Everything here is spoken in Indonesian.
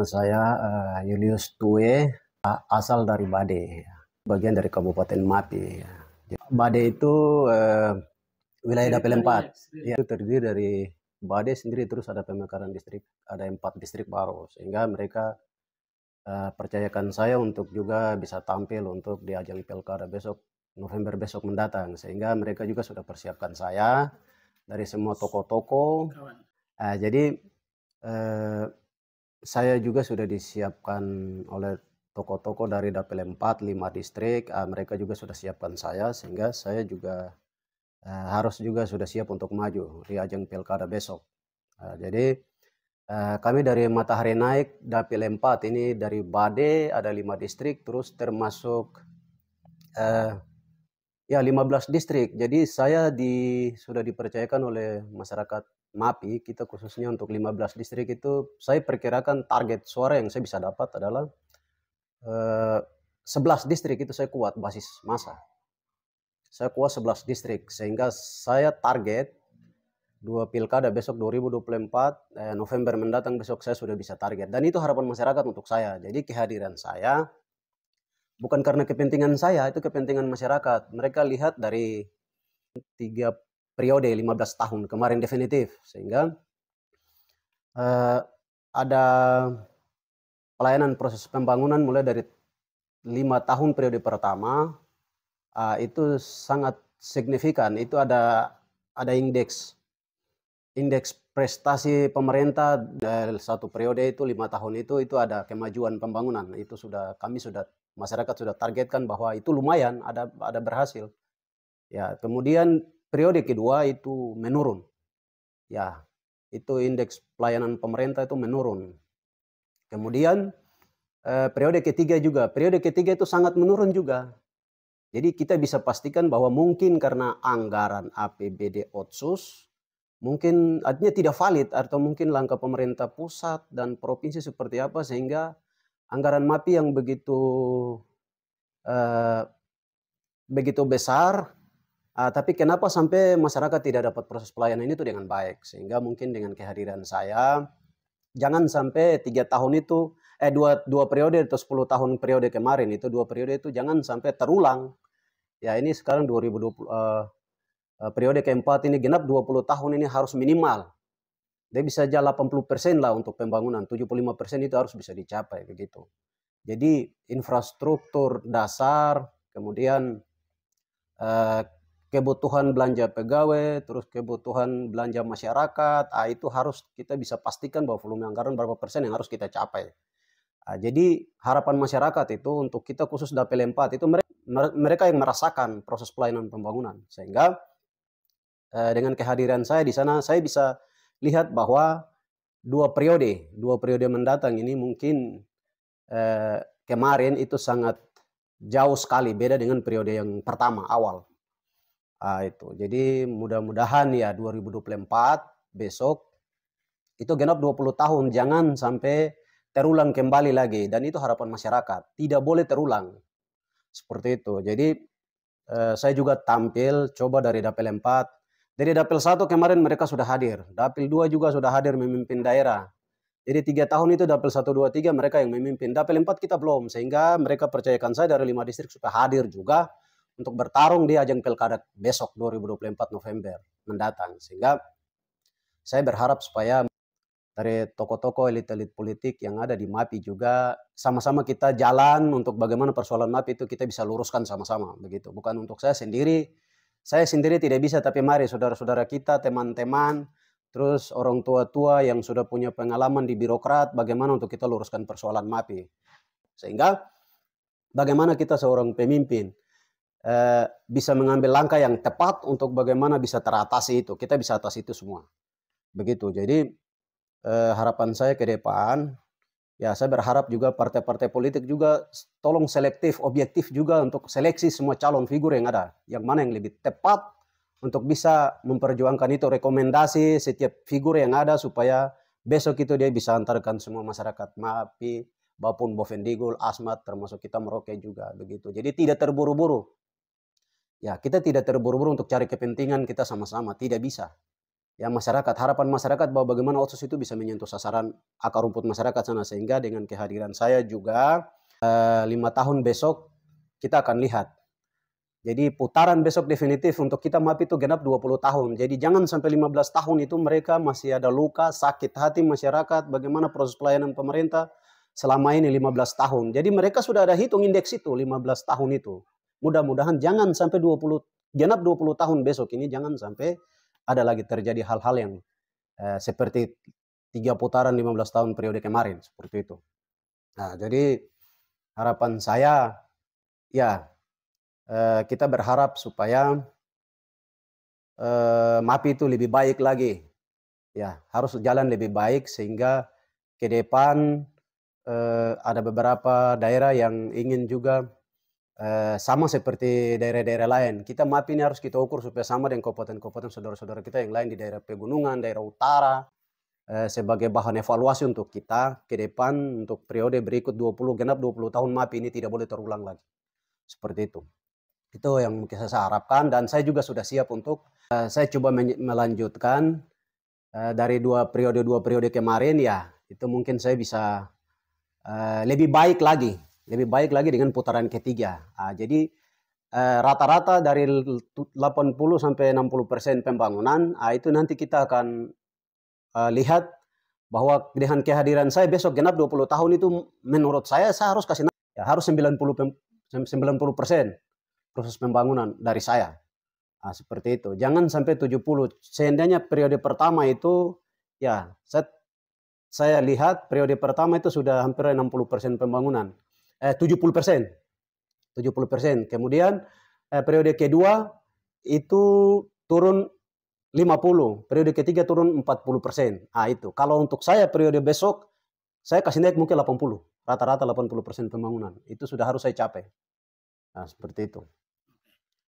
saya Julius Tue, asal dari Bade, bagian dari Kabupaten Mapi. Bade itu wilayah Dapil 4. Ya, itu terdiri dari Bade sendiri, terus ada pemekaran distrik, ada 4 distrik baru, sehingga mereka percayakan saya untuk juga bisa tampil untuk di ajang Pilkada besok, November besok mendatang, sehingga mereka juga sudah persiapkan saya dari semua toko-toko. Jadi saya juga sudah disiapkan oleh toko-toko dari Dapil 4, 5 distrik, mereka juga sudah siapkan saya, sehingga saya juga harus juga sudah siap untuk maju di ajang Pilkada besok. Jadi kami dari Matahari Naik, Dapil 4 ini dari Bade, ada 5 distrik, terus termasuk ya 15 distrik. Jadi saya sudah dipercayakan oleh masyarakat Mapi, kita khususnya untuk 15 distrik itu, saya perkirakan target suara yang saya bisa dapat adalah 11 distrik itu saya kuat basis massa. Saya kuat 11 distrik, sehingga saya target 2 pilkada besok 2024, November mendatang besok saya sudah bisa target. Dan itu harapan masyarakat untuk saya. Jadi kehadiran saya bukan karena kepentingan saya, itu kepentingan masyarakat. Mereka lihat dari 3 periode 15 tahun kemarin definitif, sehingga ada pelayanan proses pembangunan mulai dari 5 tahun periode pertama, itu sangat signifikan. Itu ada indeks prestasi pemerintah dari 1 periode itu 5 tahun itu ada kemajuan pembangunan. Itu masyarakat sudah targetkan bahwa itu lumayan, ada berhasil. Ya, kemudian periode kedua itu menurun. Ya, itu indeks pelayanan pemerintah itu menurun. Kemudian periode ketiga juga, periode ketiga itu sangat menurun juga. Jadi kita bisa pastikan bahwa mungkin karena anggaran APBD Otsus, mungkin artinya tidak valid, atau mungkin langkah pemerintah pusat dan provinsi seperti apa, sehingga anggaran MAPI yang begitu besar, tapi kenapa sampai masyarakat tidak dapat proses pelayanan itu dengan baik. Sehingga mungkin dengan kehadiran saya, jangan sampai 3 tahun itu, dua periode atau 10 tahun periode kemarin itu, 2 periode itu jangan sampai terulang. Ya, ini sekarang 2020, periode keempat ini genap 20 tahun ini harus minimal. Dia bisa aja 80% lah untuk pembangunan, 75% itu harus bisa dicapai begitu. Jadi infrastruktur dasar, kemudian kebutuhan belanja pegawai, terus kebutuhan belanja masyarakat, itu harus kita bisa pastikan bahwa volume anggaran berapa persen yang harus kita capai. Jadi harapan masyarakat itu untuk kita khusus Dapil 4 itu mereka yang merasakan proses pelayanan pembangunan, sehingga dengan kehadiran saya di sana, saya bisa lihat bahwa 2 periode mendatang ini mungkin kemarin itu sangat jauh sekali beda dengan periode yang pertama awal. Itu. Jadi mudah-mudahan ya 2024 besok itu genap 20 tahun, jangan sampai terulang kembali lagi, dan itu harapan masyarakat, tidak boleh terulang. Seperti itu. Jadi saya juga tampil coba dari Dapil 4. Dari Dapil 1 kemarin mereka sudah hadir, Dapil 2 juga sudah hadir memimpin daerah. Jadi 3 tahun itu Dapil 1, 2, 3 mereka yang memimpin. Dapil 4 kita belum, sehingga mereka percayakan saya dari 5 distrik supaya hadir juga untuk bertarung di ajang Pilkada besok 2024 November mendatang. Sehingga saya berharap supaya dari tokoh-tokoh elit-elit politik yang ada di MAPI juga sama-sama kita jalan untuk bagaimana persoalan MAPI itu kita bisa luruskan sama-sama begitu. Bukan untuk saya sendiri tidak bisa, tapi mari saudara-saudara kita, teman-teman, terus orang tua-tua yang sudah punya pengalaman di birokrat, bagaimana untuk kita luruskan persoalan MAPI. Sehingga bagaimana kita seorang pemimpin bisa mengambil langkah yang tepat untuk bagaimana bisa teratasi itu. Kita bisa atasi itu semua. Begitu. Jadi harapan saya ke depan, ya saya berharap juga partai-partai politik juga tolong selektif, objektif juga untuk seleksi semua calon figur yang ada. Yang mana yang lebih tepat untuk bisa memperjuangkan itu, rekomendasi setiap figur yang ada supaya besok itu dia bisa antarkan semua masyarakat MAPI, maupun Bovendigul, Asmat, termasuk kita Merauke juga begitu. Jadi tidak terburu-buru. Ya, kita tidak terburu-buru untuk cari kepentingan kita sama-sama, tidak bisa. ya masyarakat, harapan masyarakat bahwa bagaimana Otsus itu bisa menyentuh sasaran akar rumput masyarakat sana, sehingga dengan kehadiran saya juga 5 tahun besok kita akan lihat. Jadi putaran besok definitif untuk kita MAP itu genap 20 tahun. Jadi jangan sampai 15 tahun itu mereka masih ada luka, sakit hati masyarakat, bagaimana proses pelayanan pemerintah selama ini 15 tahun. Jadi mereka sudah ada hitung indeks itu 15 tahun itu. Mudah-mudahan jangan sampai genap 20 tahun besok ini, jangan sampai ada lagi terjadi hal-hal yang seperti 3 putaran 15 tahun periode kemarin, seperti itu. Nah, jadi harapan saya, ya, kita berharap supaya MAPI itu lebih baik lagi. Ya, harus jalan lebih baik sehingga ke depan ada beberapa daerah yang ingin juga sama seperti daerah-daerah lain. Kita MAPI ini harus kita ukur supaya sama dengan kabupaten-kabupaten saudara-saudara kita yang lain di daerah pegunungan, daerah utara, sebagai bahan evaluasi untuk kita ke depan untuk periode berikut genap 20 tahun MAPI ini tidak boleh terulang lagi. Seperti itu. Itu yang mungkin saya harapkan, dan saya juga sudah siap untuk saya coba melanjutkan dari dua periode kemarin, ya itu mungkin saya bisa lebih baik lagi dengan putaran ketiga. Jadi rata-rata dari 80 sampai 60% pembangunan, itu nanti kita akan lihat bahwa dengan kehadiran saya besok genap 20 tahun itu menurut saya harus kasih ya, harus 90% proses pembangunan dari saya. Nah, seperti itu. Jangan sampai 70. Seandainya periode pertama itu, ya saya lihat periode pertama itu sudah hampir 60% pembangunan. 70%. 70%. Kemudian periode kedua itu turun 50. Periode ketiga turun 40%. Nah, itu. Kalau untuk saya periode besok, saya kasih naik mungkin 80. Rata-rata 80% pembangunan. Itu sudah harus saya capai. Nah, seperti itu.